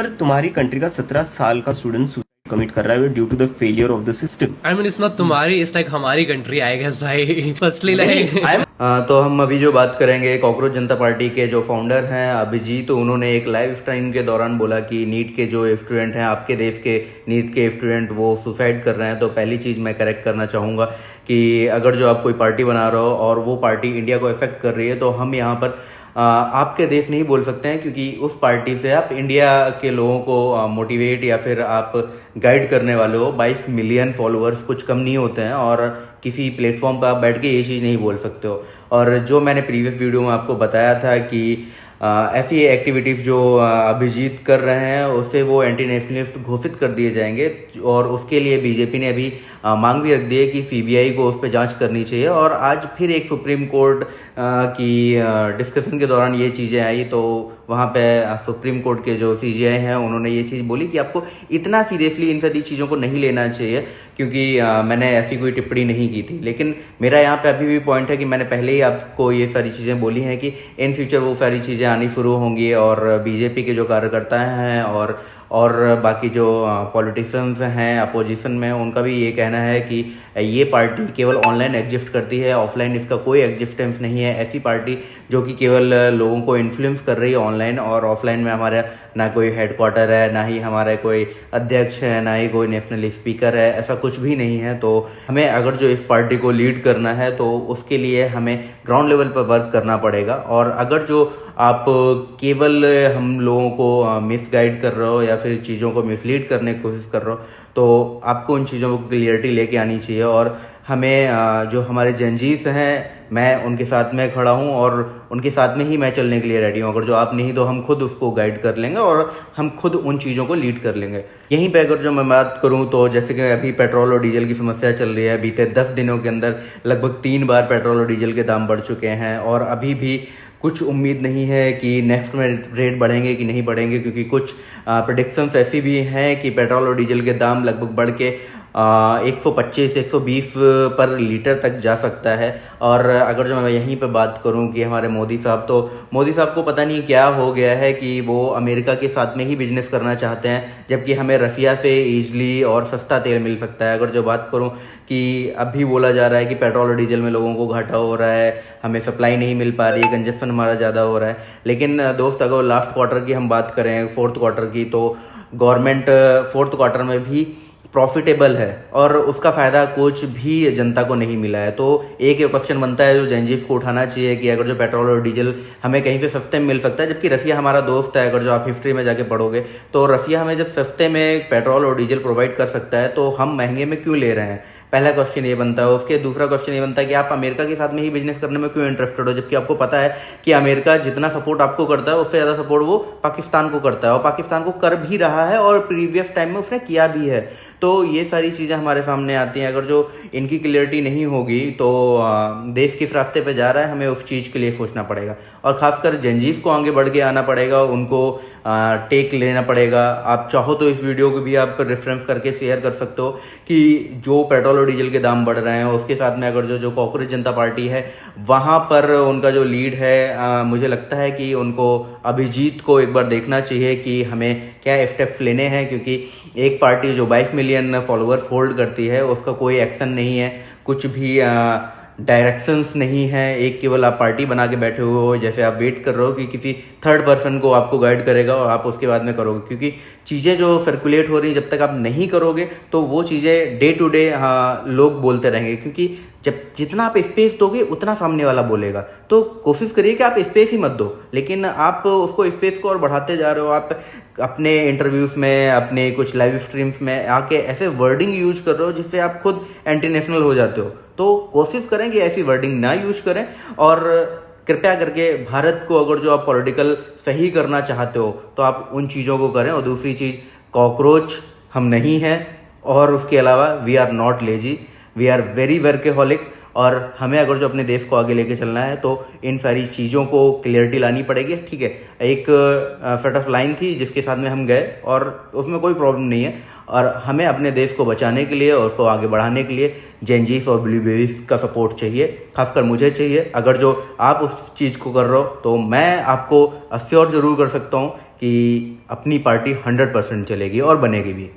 पर तुम्हारी कंट्री का 17 साल का स्टूडेंट सुसाइड कमिट कर रहा है due to the failure of the system. I mean, it's not तुम्हारी, it's like हमारी कंट्री, I guess भाई। फर्स्टली लाइक तो हम अभी जो बात करेंगे कॉकरोच जनता पार्टी के जो फाउंडर हैं अभिजीत, तो उन्होंने एक लाइव स्ट्रीम के दौरान बोला कि नीट के जो स्टूडेंट हैं, आपके देश के नीट के स्टूडेंट, वो सुसाइड कर रहे हैं। तो पहली चीज़ मैं करेक्ट करना चाहूँगा कि अगर जो आप कोई पार्टी बना रहे हो और वो पार्टी इंडिया को इफेक्ट कर रही है, तो हम यहाँ पर आपके देश नहीं बोल सकते हैं, क्योंकि उस पार्टी से आप इंडिया के लोगों को मोटिवेट या फिर आप गाइड करने वाले हो। 22 मिलियन फॉलोअर्स कुछ कम नहीं होते हैं और किसी प्लेटफॉर्म पर आप बैठ के ये चीज़ नहीं बोल सकते हो। और जो मैंने प्रीवियस वीडियो में आपको बताया था कि ऐसी एक्टिविटीज़ जो अभिजीत कर रहे हैं उससे वो एंटी नेशनलिस्ट घोषित कर दिए जाएंगे। और उसके लिए बीजेपी ने अभी मांग भी रख दी है कि सीबीआई को उस पर जांच करनी चाहिए। और आज फिर एक सुप्रीम कोर्ट की डिस्कशन के दौरान ये चीज़ें आई, तो वहाँ पे सुप्रीम कोर्ट के जो सीजीआई हैं उन्होंने ये चीज़ बोली कि आपको इतना सीरियसली इन सारी चीज़ों को नहीं लेना चाहिए, क्योंकि मैंने ऐसी कोई टिप्पणी नहीं की थी। लेकिन मेरा यहाँ पे अभी भी पॉइंट है कि मैंने पहले ही आपको ये सारी चीज़ें बोली हैं कि इन फ्यूचर वो सारी चीज़ें आनी शुरू होंगी और बीजेपी के जो कार्यकर्ता हैं और बाकी जो पॉलिटिशियंस हैं अपोजिशन में, उनका भी ये कहना है कि ये पार्टी केवल ऑनलाइन एग्जिस्ट करती है, ऑफलाइन इसका कोई एग्जिस्टेंस नहीं है। ऐसी पार्टी जो कि केवल लोगों को इन्फ्लुएंस कर रही है ऑनलाइन, और ऑफलाइन में हमारा ना कोई हेडक्वार्टर है, ना ही हमारा कोई अध्यक्ष है, ना ही कोई नेशनल स्पीकर है, ऐसा कुछ भी नहीं है। तो हमें अगर जो इस पार्टी को लीड करना है तो उसके लिए हमें ग्राउंड लेवल पर वर्क करना पड़ेगा। और अगर जो आप केवल हम लोगों को मिसगाइड कर रहे हो या फिर चीज़ों को मिसलीड करने की कोशिश कर रहे हो, तो आपको उन चीज़ों को क्लियरिटी लेके आनी चाहिए। और हमें जो हमारे जंजीस हैं, मैं उनके साथ में खड़ा हूं और उनके साथ में ही मैं चलने के लिए रेडी हूं। अगर जो आप नहीं तो हम खुद उसको गाइड कर लेंगे और हम खुद उन चीज़ों को लीड कर लेंगे। यहीं पे अगर जो मैं बात करूं तो जैसे कि अभी पेट्रोल और डीजल की समस्या चल रही है, बीते 10 दिनों के अंदर लगभग 3 बार पेट्रोल और डीजल के दाम बढ़ चुके हैं और अभी भी कुछ उम्मीद नहीं है कि नेक्स्ट में रेट बढ़ेंगे कि नहीं बढ़ेंगे, क्योंकि कुछ प्रेडिक्शंस ऐसी भी हैं कि पेट्रोल और डीजल के दाम लगभग बढ़ के 125-120 पर लीटर तक जा सकता है। और अगर जो मैं यहीं पे बात करूं कि हमारे मोदी साहब, तो मोदी साहब को पता नहीं क्या हो गया है कि वो अमेरिका के साथ में ही बिजनेस करना चाहते हैं, जबकि हमें रशिया से ईजिली और सस्ता तेल मिल सकता है। अगर जो बात करूं कि अभी बोला जा रहा है कि पेट्रोल और डीजल में लोगों को घाटा हो रहा है, हमें सप्लाई नहीं मिल पा रही है, कंजप्शन हमारा ज़्यादा हो रहा है। लेकिन दोस्त अगर लास्ट क्वार्टर की हम बात करें, फोर्थ क्वार्टर की, तो गवर्नमेंट फोर्थ क्वार्टर में भी प्रॉफिटेबल है और उसका फ़ायदा कुछ भी जनता को नहीं मिला है। तो एक क्वेश्चन बनता है जो जंजीफ को उठाना चाहिए कि अगर जो पेट्रोल और डीजल हमें कहीं से सस्ते में मिल सकता है, जबकि रसिया हमारा दोस्त है, अगर जो आप हिस्ट्री में जाके पढ़ोगे तो रसिया हमें जब सस्ते में पेट्रोल और डीजल प्रोवाइड कर सकता है तो हम महंगे में क्यों ले रहे हैं। पहला क्वेश्चन ये बनता है। उसके दूसरा क्वेश्चन ये बनता है कि आप अमेरिका के साथ में ही बिजनेस करने में क्यों इंटरेस्टेड हो, जबकि आपको पता है कि अमेरिका जितना सपोर्ट आपको करता है उससे ज़्यादा सपोर्ट वो पाकिस्तान को करता है और पाकिस्तान को कर भी रहा है और प्रीवियस टाइम में उसने किया भी है। तो ये सारी चीज़ें हमारे सामने आती हैं। अगर जो इनकी क्लियरिटी नहीं होगी तो देश किस रास्ते पे जा रहा है हमें उस चीज़ के लिए सोचना पड़ेगा और ख़ासकर जंजीफ को आगे बढ़ के आना पड़ेगा, उनको टेक लेना पड़ेगा। आप चाहो तो इस वीडियो को भी आप रेफरेंस करके शेयर कर सकते हो कि जो पेट्रोल और डीजल के दाम बढ़ रहे हैं उसके साथ में अगर जो कॉकरोच जनता पार्टी है वहाँ पर उनका जो लीड है, मुझे लगता है कि उनको अभिजीत को एक बार देखना चाहिए कि हमें क्या स्टेप्स लेने हैं, क्योंकि एक पार्टी जो 22 मिलियन फॉलोअर्स होल्ड करती है उसका कोई एक्शन नहीं है, कुछ भी डायरेक्शंस नहीं है। एक केवल आप पार्टी बना के बैठे हुए हो, जैसे आप वेट कर रहे हो कि किसी थर्ड पर्सन को आपको गाइड करेगा और आप उसके बाद में करोगे, क्योंकि चीज़ें जो सर्कुलेट हो रही जब तक आप नहीं करोगे तो वो चीज़ें डे टू डे लोग बोलते रहेंगे, क्योंकि जब जितना आप स्पेस दोगे उतना सामने वाला बोलेगा। तो कोशिश करिए कि आप स्पेस ही मत दो, लेकिन आप उसको स्पेस को और बढ़ाते जा रहे हो। आप अपने इंटरव्यूज में, अपने कुछ लाइव स्ट्रीम्स में आके ऐसे वर्डिंग यूज कर रहे हो जिससे आप खुद एंटी नेशनल हो जाते हो। तो कोशिश करें कि ऐसी वर्डिंग ना यूज करें और कृपया करके भारत को अगर जो आप पॉलिटिकल सही करना चाहते हो तो आप उन चीज़ों को करें। और दूसरी चीज़, कॉकरोच हम नहीं हैं और उसके अलावा we are not lazy, we are very workaholic. और हमें अगर जो अपने देश को आगे लेके चलना है तो इन सारी चीज़ों को क्लियरिटी लानी पड़ेगी। ठीक है, एक सेट ऑफ लाइन थी जिसके साथ में हम गए और उसमें कोई प्रॉब्लम नहीं है। और हमें अपने देश को बचाने के लिए और उसको आगे बढ़ाने के लिए जेनजीस और ब्लूबेरीज का सपोर्ट चाहिए, खासकर मुझे चाहिए। अगर जो आप उस चीज़ को कर रहे हो तो मैं आपको अश्योर जरूर कर सकता हूँ कि अपनी पार्टी 100% चलेगी और बनेगी भी।